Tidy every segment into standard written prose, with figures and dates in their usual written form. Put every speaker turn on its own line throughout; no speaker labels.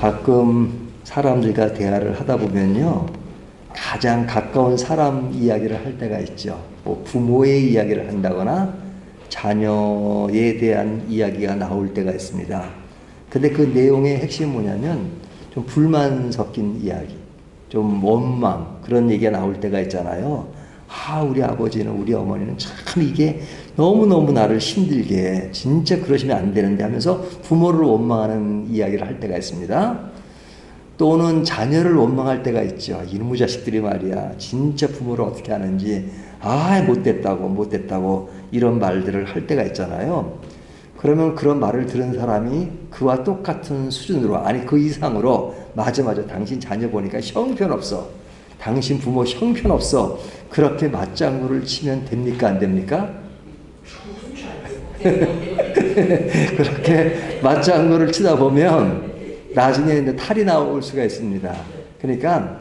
가끔 사람들과 대화를 하다 보면요, 가장 가까운 사람 이야기를 할 때가 있죠. 뭐 부모의 이야기를 한다거나 자녀에 대한 이야기가 나올 때가 있습니다. 근데 그 내용의 핵심이 뭐냐면 좀 불만 섞인 이야기, 좀 원망, 그런 얘기가 나올 때가 있잖아요. 아, 우리 아버지는, 우리 어머니는 참 이게 너무너무 나를 힘들게, 진짜 그러시면 안 되는데 하면서 부모를 원망하는 이야기를 할 때가 있습니다. 또는 자녀를 원망할 때가 있죠. 이놈의 자식들이 말이야, 진짜 부모를 어떻게 하는지, 아, 못됐다고 이런 말들을 할 때가 있잖아요. 그러면 그런 말을 들은 사람이 그와 똑같은 수준으로, 아니 그 이상으로, 맞아 당신 자녀 보니까 형편없어, 당신 부모 형편없어, 그렇게 맞장구를 치면 됩니까, 안 됩니까? 그렇게 맞장구를 치다 보면 나중에 탈이 나올 수가 있습니다. 그러니까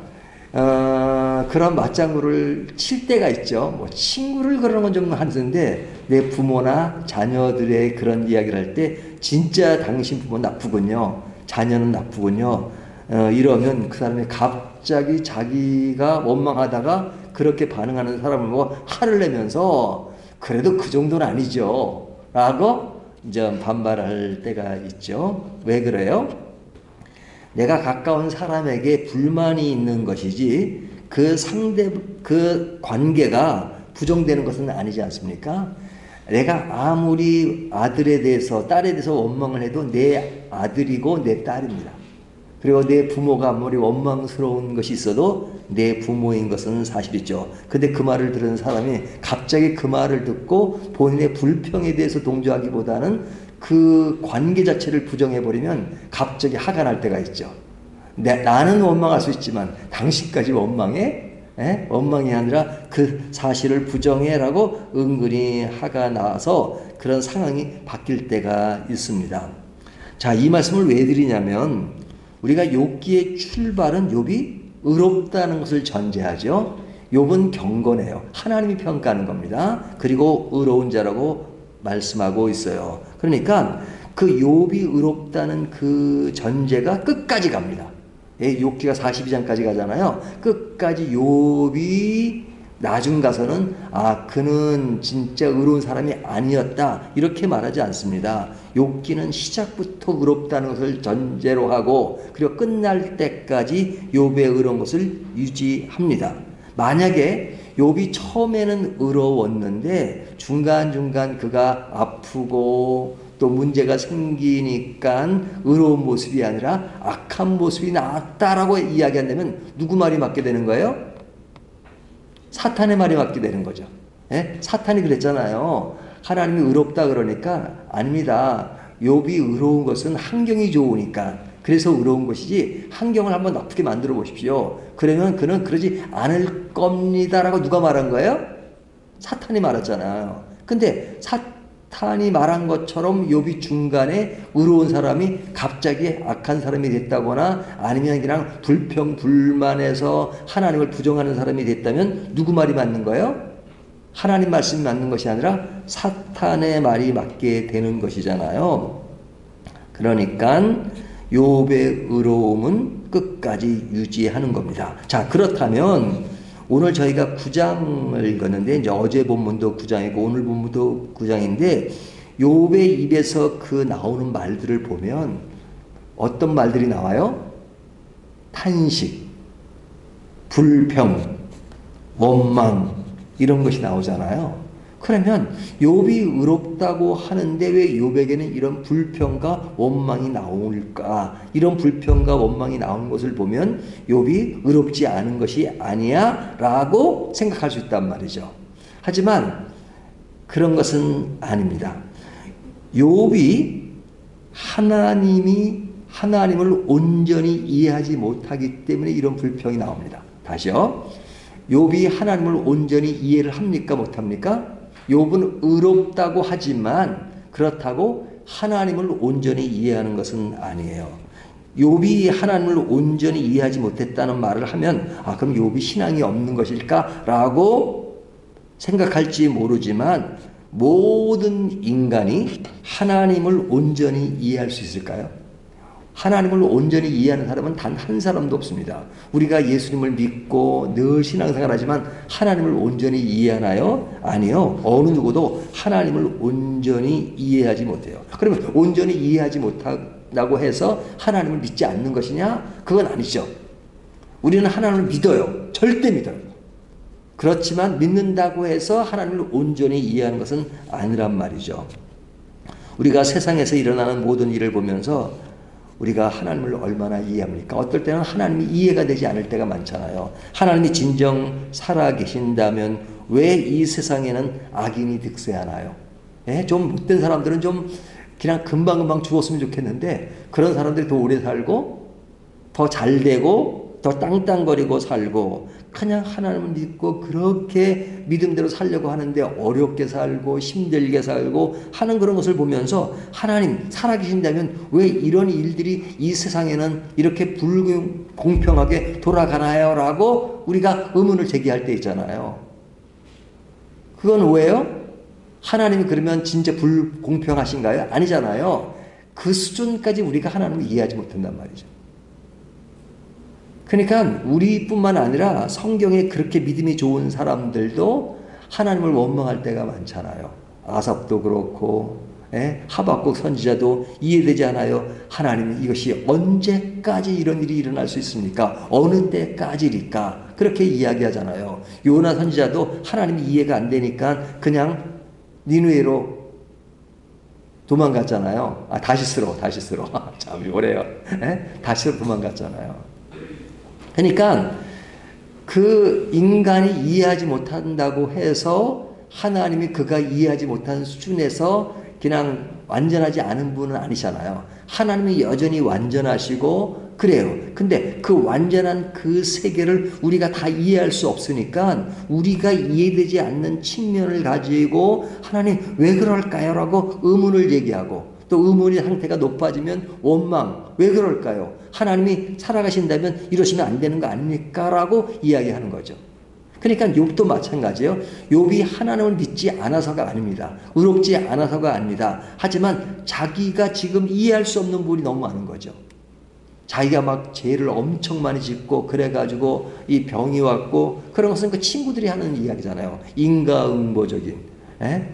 그런 맞장구를 칠 때가 있죠. 뭐 친구를 그러는 건 좀 하는데, 내 부모나 자녀들의 그런 이야기를 할 때 진짜 당신 부모 나쁘군요, 자녀는 나쁘군요, 이러면 그 사람이 갑자기 자기가 원망하다가 그렇게 반응하는 사람을 보고 화를 내면서 그래도 그 정도는 아니죠 라고 이제 반발할 때가 있죠. 왜 그래요? 내가 가까운 사람에게 불만이 있는 것이지 그 관계가 부정되는 것은 아니지 않습니까? 내가 아무리 아들에 대해서, 딸에 대해서 원망을 해도 내 아들이고 내 딸입니다. 그리고 내 부모가 아무리 원망스러운 것이 있어도 내 부모인 것은 사실이죠. 근데 그 말을 들은 사람이 갑자기 그 말을 듣고 본인의 불평에 대해서 동조하기보다는 그 관계 자체를 부정해버리면 갑자기 화가 날 때가 있죠. 나는 원망할 수 있지만 당신까지 원망해? 원망이 아니라 그 사실을 부정해라고 은근히 화가 나서 그런 상황이 바뀔 때가 있습니다. 자, 이 말씀을 왜 드리냐면, 우리가 욥기의 출발은 욥이 의롭다는 것을 전제하죠. 욥은 경건해요. 하나님이 평가하는 겁니다. 그리고 의로운 자라고 말씀하고 있어요. 그러니까 그 욥이 의롭다는 그 전제가 끝까지 갑니다. 욥기가 42장까지 가잖아요. 끝까지 욥이 나중 가서는 그는 진짜 의로운 사람이 아니었다 이렇게 말하지 않습니다. 욥기는 시작부터 의롭다는 것을 전제로 하고, 그리고 끝날 때까지 욥의 의로운 것을 유지합니다. 만약에 욥이 처음에는 의로웠는데 중간중간 그가 아프고 또 문제가 생기니까 의로운 모습이 아니라 악한 모습이 나왔다라고 이야기한다면 누구 말이 맞게 되는 거예요? 사탄의 말이 맞게 되는 거죠. 사탄이 그랬잖아요. 하나님이 의롭다 그러니까, 아닙니다. 욥이 의로운 것은 환경이 좋으니까 그래서 의로운 것이지, 환경을 한번 나쁘게 만들어 보십시오. 그러면 그는 그러지 않을 겁니다라고 누가 말한 거예요? 사탄이 말했잖아요. 근데 사탄이 말한 것처럼 욥이 중간에 의로운 사람이 갑자기 악한 사람이 됐다거나 아니면 그냥 불평불만해서 하나님을 부정하는 사람이 됐다면 누구 말이 맞는 거예요? 하나님 말씀이 맞는 것이 아니라 사탄의 말이 맞게 되는 것이잖아요. 그러니까 욥의 의로움은 끝까지 유지하는 겁니다. 자, 그렇다면 오늘 저희가 9장을 읽었는데, 이제 어제 본문도 9장이고 오늘 본문도 9장인데, 욥의 입에서 그 나오는 말들을 보면 어떤 말들이 나와요? 탄식, 불평, 원망, 이런 것이 나오잖아요. 그러면 욥이 의롭다고 하는데 왜 욥에게는 이런 불평과 원망이 나올까? 이런 불평과 원망이 나오는 것을 보면 욥이 의롭지 않은 것이 아니야 라고 생각할 수 있단 말이죠. 하지만 그런 것은 아닙니다. 욥이 하나님을 온전히 이해하지 못하기 때문에 이런 불평이 나옵니다. 다시요. 욥이 하나님을 온전히 이해를 합니까, 못합니까? 욥은 의롭다고 하지만 그렇다고 하나님을 온전히 이해하는 것은 아니에요. 욥이 하나님을 온전히 이해하지 못했다는 말을 하면 그럼 욥이 신앙이 없는 것일까? 라고 생각할지 모르지만, 모든 인간이 하나님을 온전히 이해할 수 있을까요? 하나님을 온전히 이해하는 사람은 단 한 사람도 없습니다. 우리가 예수님을 믿고 늘 신앙생활 하지만 하나님을 온전히 이해하나요? 아니요. 어느 누구도 하나님을 온전히 이해하지 못해요. 그러면 온전히 이해하지 못한다고 해서 하나님을 믿지 않는 것이냐? 그건 아니죠. 우리는 하나님을 믿어요. 절대 믿어요. 그렇지만 믿는다고 해서 하나님을 온전히 이해하는 것은 아니란 말이죠. 우리가 세상에서 일어나는 모든 일을 보면서 우리가 하나님을 얼마나 이해합니까? 어떨 때는 하나님이 이해가 되지 않을 때가 많잖아요. 하나님이 진정 살아계신다면 왜 이 세상에는 악인이 득세하나요? 예? 좀 못된 사람들은 좀 그냥 금방금방 죽었으면 좋겠는데 그런 사람들이 더 오래 살고 더 잘되고 더 땅땅거리고 살고 그냥 하나님을 믿고 그렇게 믿음대로 살려고 하는데 어렵게 살고 힘들게 살고 하는 그런 것을 보면서 하나님 살아계신다면 왜 이런 일들이 이 세상에는 이렇게 불공평하게 돌아가나요? 라고 우리가 의문을 제기할 때 있잖아요. 그건 왜요? 하나님이 그러면 진짜 불공평하신가요? 아니잖아요. 그 수준까지 우리가 하나님을 이해하지 못한단 말이죠. 그러니까 우리뿐만 아니라 성경에 그렇게 믿음이 좋은 사람들도 하나님을 원망할 때가 많잖아요. 아삽도 그렇고 하박국 선지자도 이해되지 않아요. 하나님 이것이 언제까지 이런 일이 일어날 수 있습니까? 어느 때까지일까? 그렇게 이야기하잖아요. 요나 선지자도 하나님이 이해가 안 되니까 그냥 니느웨로 도망갔잖아요. 다시스로 참 오래요. 다시스로 도망갔잖아요. 그러니까 그 인간이 이해하지 못한다고 해서 하나님이 그가 이해하지 못한 수준에서 그냥 완전하지 않은 분은 아니잖아요. 하나님이 여전히 완전하시고 그래요. 근데 그 완전한 그 세계를 우리가 다 이해할 수 없으니까 우리가 이해되지 않는 측면을 가지고 하나님 왜 그럴까요? 라고 의문을 제기하고 또 의문의 상태가 높아지면 원망. 왜 그럴까요? 하나님이 살아가신다면 이러시면 안 되는 거 아닙니까? 라고 이야기하는 거죠. 그러니까 욥도 마찬가지예요. 욥이 하나님을 믿지 않아서가 아닙니다. 의롭지 않아서가 아닙니다. 하지만 자기가 지금 이해할 수 없는 부분이 너무 많은 거죠. 자기가 막 죄를 엄청 많이 짓고 그래가지고 이 병이 왔고 그런 것은 그 친구들이 하는 이야기잖아요. 인과응보적인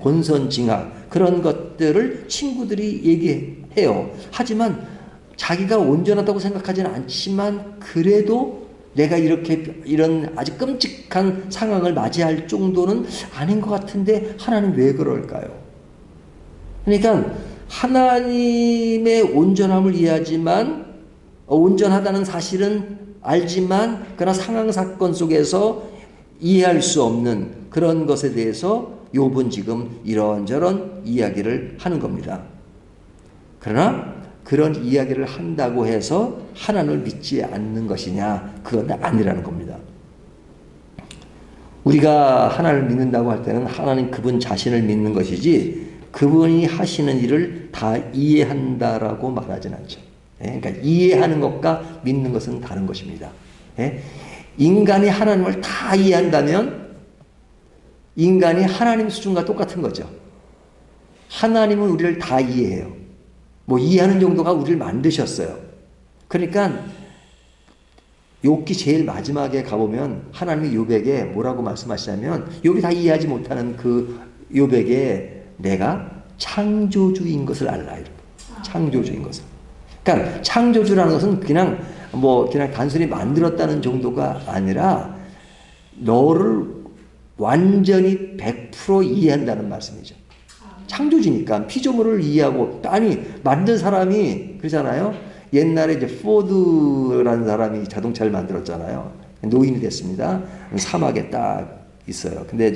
본선징악 그런 것들을 친구들이 얘기해요. 하지만 자기가 온전하다고 생각하지는 않지만 그래도 내가 이런 아주 끔찍한 상황을 맞이할 정도는 아닌 것 같은데 하나님 왜 그럴까요? 그러니까 하나님의 온전함을 이해하지만 온전하다는 사실은 알지만 그러나 상황 사건 속에서 이해할 수 없는 그런 것에 대해서 욥은 지금 이런저런 이야기를 하는 겁니다. 그러나 그런 이야기를 한다고 해서 하나님을 믿지 않는 것이냐? 그건 아니라는 겁니다. 우리가 하나님을 믿는다고 할 때는 하나님 그분 자신을 믿는 것이지 그분이 하시는 일을 다 이해한다라고 말하진 않죠. 그러니까 이해하는 것과 믿는 것은 다른 것입니다. 인간이 하나님을 다 이해한다면 인간이 하나님 수준과 똑같은 거죠. 하나님은 우리를 다 이해해요. 이해하는 정도가 우리를 만드셨어요. 그러니까 욥기 제일 마지막에 가보면 하나님이 욥에게 뭐라고 말씀하시냐면 욥이 다 이해하지 못하는 그 욥에게 내가 창조주인 것을 알라. 창조주인 것을. 그러니까 창조주라는 것은 그냥 단순히 만들었다는 정도가 아니라 너를 완전히 100% 이해한다는 말씀이죠. 창조주니까 피조물을 이해하고 만든 사람이 그러잖아요. 옛날에 이제 포드라는 사람이 자동차를 만들었잖아요. 노인이 됐습니다. 사막에 딱 있어요. 근데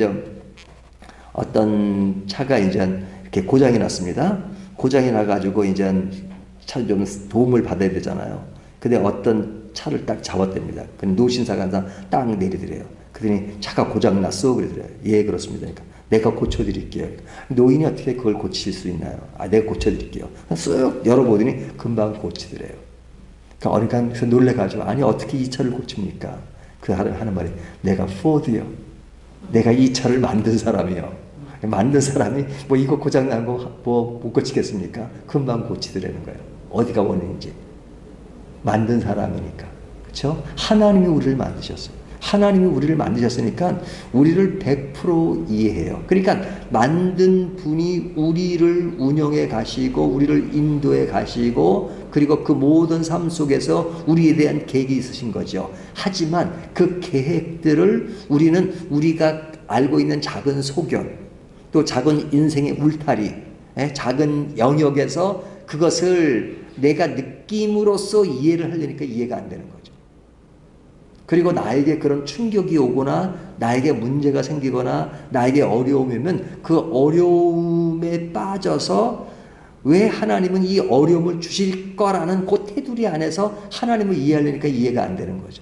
어떤 차가 이제 이렇게 고장이 났습니다. 고장이 나가지고 이제 차 좀 도움을 받아야 되잖아요. 근데 어떤 차를 딱 잡았답니다. 근데 노신사가 항상 딱 내리더래요. 그러더니 차가 고장 났어 그러더래요. 예, 그렇습니다. 그러니까 내가 고쳐드릴게요. 노인이 어떻게 그걸 고칠 수 있나요? 내가 고쳐드릴게요. 쓱 열어보더니 금방 고치더래요. 그러니까 놀래가지고 어떻게 이 차를 고칩니까? 그 하는 말이 내가 포드요. 내가 이 차를 만든 사람이요. 만든 사람이 이거 고장 난 거 못 고치겠습니까? 금방 고치더라는 거예요. 어디가 원인인지. 만든 사람이니까. 그렇죠? 하나님이 우리를 만드셨어요. 하나님이 우리를 만드셨으니까 우리를 100% 이해해요. 그러니까 만든 분이 우리를 운영해 가시고 우리를 인도해 가시고 그리고 그 모든 삶 속에서 우리에 대한 계획이 있으신 거죠. 하지만 그 계획들을 우리는 우리가 알고 있는 작은 소견 또 작은 인생의 울타리 작은 영역에서 그것을 내가 느낌으로써 이해를 하려니까 이해가 안 되는 거죠. 그리고 나에게 그런 충격이 오거나 나에게 문제가 생기거나 나에게 어려움이 오면 그 어려움에 빠져서 왜 하나님은 이 어려움을 주실 거라는 그 테두리 안에서 하나님을 이해하려니까 이해가 안 되는 거죠.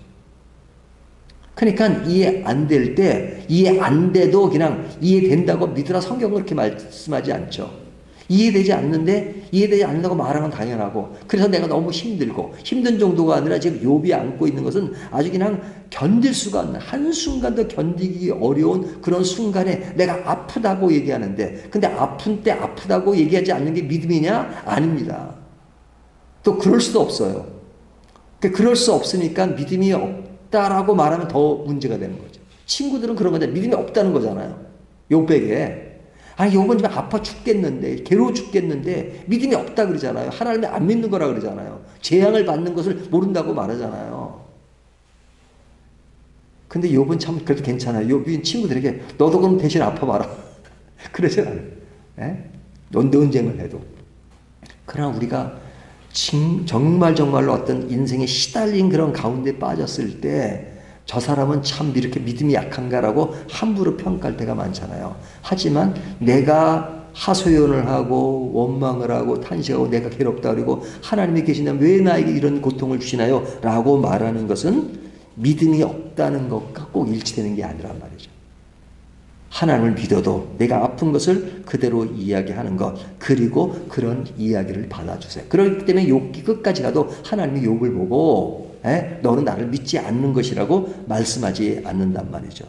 그러니까 이해 안 될 때 이해 안 돼도 그냥 이해된다고 믿으라 성경은 그렇게 말씀하지 않죠. 이해되지 않는다고 말하는 건 당연하고 그래서 내가 너무 힘들고 힘든 정도가 아니라 지금 욥이 안고 있는 것은 아주 그냥 견딜 수가 없는 한순간도 견디기 어려운 그런 순간에 내가 아프다고 얘기하는데 근데 아픈 때 아프다고 얘기하지 않는 게 믿음이냐? 아닙니다. 또 그럴 수도 없어요. 그럴 수 없으니까 믿음이 없다라고 말하면 더 문제가 되는 거죠. 친구들은 그런 건데 믿음이 없다는 거잖아요. 욥에게. 아니 욥은 좀 아파 죽겠는데 괴로워 죽겠는데 믿음이 없다 그러잖아요. 하나님을 안 믿는 거라 그러잖아요. 재앙을 받는 것을 모른다고 말하잖아요. 근데 욥은 참 그래도 괜찮아요. 욥이 친구들에게 너도 그럼 대신 아파봐라. 그러잖아요. 논쟁을 해도. 그러나 우리가 정말로 어떤 인생에 시달린 그런 가운데 빠졌을 때 저 사람은 참 이렇게 믿음이 약한가라고 함부로 평가할 때가 많잖아요. 하지만 내가 하소연을 하고 원망을 하고 탄식하고 내가 괴롭다 그러고 하나님이 계시다면 왜 나에게 이런 고통을 주시나요? 라고 말하는 것은 믿음이 없다는 것과 꼭 일치되는 게 아니란 말이죠. 하나님을 믿어도 내가 아픈 것을 그대로 이야기하는 것 그리고 그런 이야기를 받아주세요. 그렇기 때문에 욥기 끝까지 가도 하나님이 욥을 보고 너는 나를 믿지 않는 것이라고 말씀하지 않는단 말이죠.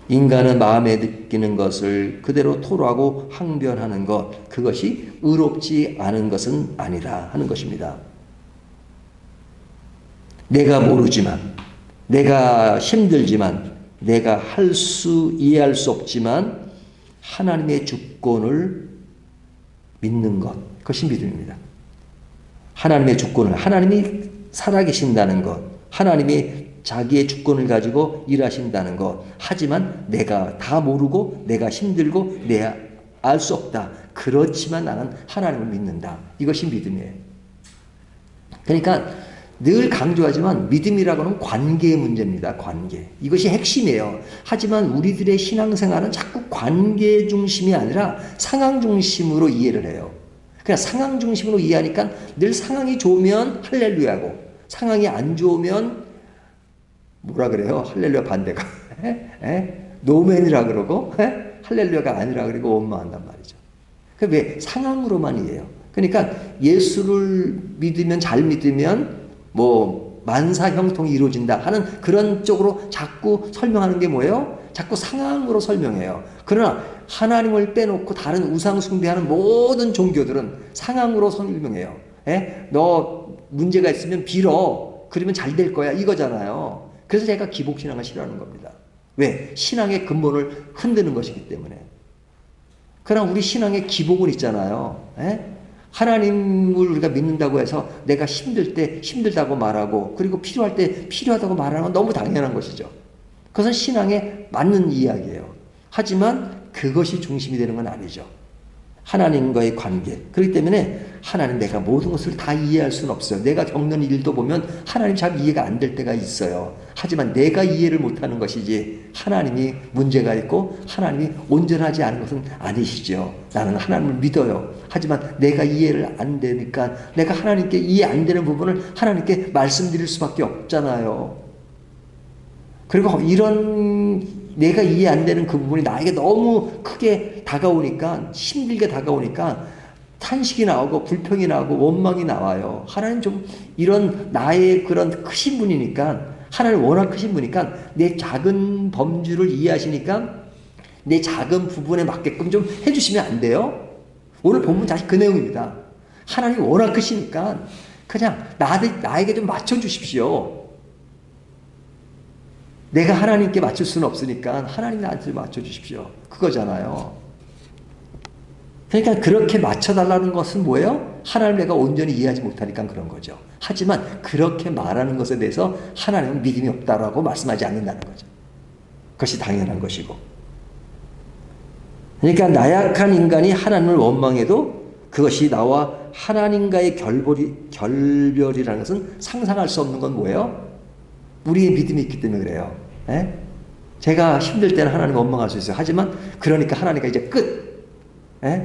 인간은 마음에 느끼는 것을 그대로 토로하고 항변하는 것 그것이 의롭지 않은 것은 아니라 하는 것입니다. 내가 모르지만 내가 힘들지만 내가 이해할 수 없지만 하나님의 주권을 믿는 것 그것이 믿음입니다. 하나님의 주권을 하나님이 살아계신다는 것 하나님이 자기의 주권을 가지고 일하신다는 것 하지만 내가 다 모르고 내가 힘들고 내가 알 수 없다. 그렇지만 나는 하나님을 믿는다. 이것이 믿음이에요. 그러니까 늘 강조하지만 믿음이라고 하는 관계의 문제입니다. 관계. 이것이 핵심이에요. 하지만 우리들의 신앙생활은 자꾸 관계 중심이 아니라 상황 중심으로 이해를 해요. 그냥 상황 중심으로 이해하니까 늘 상황이 좋으면 할렐루야고 상황이 안 좋으면 뭐라 그래요? 할렐루야 반대가. 노맨이라 그러고 할렐루야가 아니라 그러고 원망한단 말이죠. 왜? 상황으로만 이해해요. 그러니까 예수를 믿으면 잘 믿으면 만사형통이 이루어진다 하는 그런 쪽으로 자꾸 설명하는 게 뭐예요? 자꾸 상황으로 설명해요. 그러나 하나님을 빼놓고 다른 우상 숭배하는 모든 종교들은 상황으로 설명해요. 너 문제가 있으면 빌어. 그러면 잘 될 거야. 이거잖아요. 그래서 제가 기복신앙을 싫어하는 겁니다. 왜? 신앙의 근본을 흔드는 것이기 때문에. 그러나 우리 신앙의 기복은 있잖아요. 하나님을 우리가 믿는다고 해서 내가 힘들 때 힘들다고 말하고 그리고 필요할 때 필요하다고 말하는 건 너무 당연한 것이죠. 그것은 신앙에 맞는 이야기예요. 하지만 그것이 중심이 되는 건 아니죠. 하나님과의 관계. 그렇기 때문에 하나님 내가 모든 것을 다 이해할 수는 없어요. 내가 겪는 일도 보면 하나님 잘 이해가 안 될 때가 있어요. 하지만 내가 이해를 못하는 것이지 하나님이 문제가 있고 하나님이 온전하지 않은 것은 아니시죠. 나는 하나님을 믿어요. 하지만 내가 이해를 안 되니까 내가 하나님께 이해 안 되는 부분을 하나님께 말씀드릴 수밖에 없잖아요. 그리고 이런 내가 이해 안 되는 그 부분이 나에게 너무 크게 다가오니까 힘들게 다가오니까 탄식이 나오고 불평이 나오고 원망이 나와요. 하나님 좀 이런 나의 그런 크신 분이니까 하나님 워낙 크신 분이니까 내 작은 범주를 이해하시니까 내 작은 부분에 맞게끔 좀 해주시면 안 돼요? 오늘 본문 다시 그 내용입니다. 하나님이 워낙 크시니까 그냥 나에게 좀 맞춰주십시오. 내가 하나님께 맞출 수는 없으니까 하나님 나한테 맞춰주십시오. 그거잖아요. 그러니까 그렇게 맞춰달라는 것은 뭐예요? 하나님 내가 온전히 이해하지 못하니까 그런 거죠. 하지만 그렇게 말하는 것에 대해서 하나님은 믿음이 없다라고 말씀하지 않는다는 거죠. 그것이 당연한 것이고. 그러니까 나약한 인간이 하나님을 원망해도 그것이 나와 하나님과의 결별이라는 것은 상상할 수 없는 건 뭐예요? 우리의 믿음이 있기 때문에 그래요. 에? 제가 힘들 때는 하나님 원망할 수 있어요. 하지만 그러니까 하나님과 이제 끝.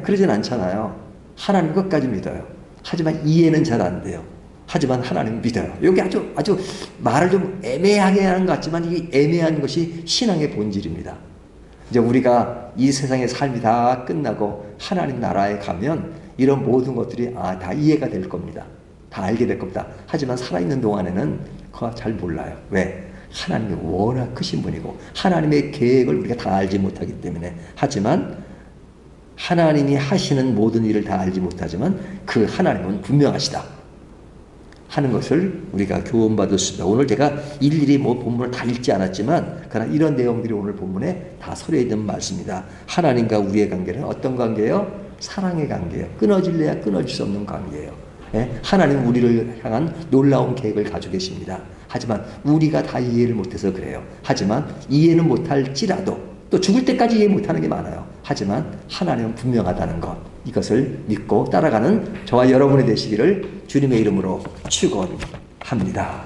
그러진 않잖아요. 하나님 끝까지 믿어요. 하지만 이해는 잘 안 돼요. 하지만 하나님 믿어요. 여기 아주 말을 좀 애매하게 하는 것 같지만 이 애매한 것이 신앙의 본질입니다. 이제 우리가 이 세상의 삶이 다 끝나고 하나님 나라에 가면 이런 모든 것들이 다 이해가 될 겁니다. 다 알게 될 겁니다. 하지만 살아있는 동안에는 그거 잘 몰라요. 왜? 하나님이 워낙 크신 분이고 하나님의 계획을 우리가 다 알지 못하기 때문에. 하지만 하나님이 하시는 모든 일을 다 알지 못하지만 그 하나님은 분명하시다 하는 것을 우리가 교훈받을 수 있다. 오늘 제가 일일이 본문을 다 읽지 않았지만 그러나 이런 내용들이 오늘 본문에 다 서려 있는 말씀입니다. 하나님과 우리의 관계는 어떤 관계예요? 사랑의 관계예요. 끊어질래야 끊어질 수 없는 관계예요. 하나님은 우리를 향한 놀라운 계획을 가지고 계십니다. 하지만 우리가 다 이해를 못해서 그래요. 하지만 이해는 못할지라도 또 죽을 때까지 이해 못하는 게 많아요. 하지만 하나님은 분명하다는 것, 이것을 믿고 따라가는 저와 여러분이 되시기를 주님의 이름으로 축원합니다.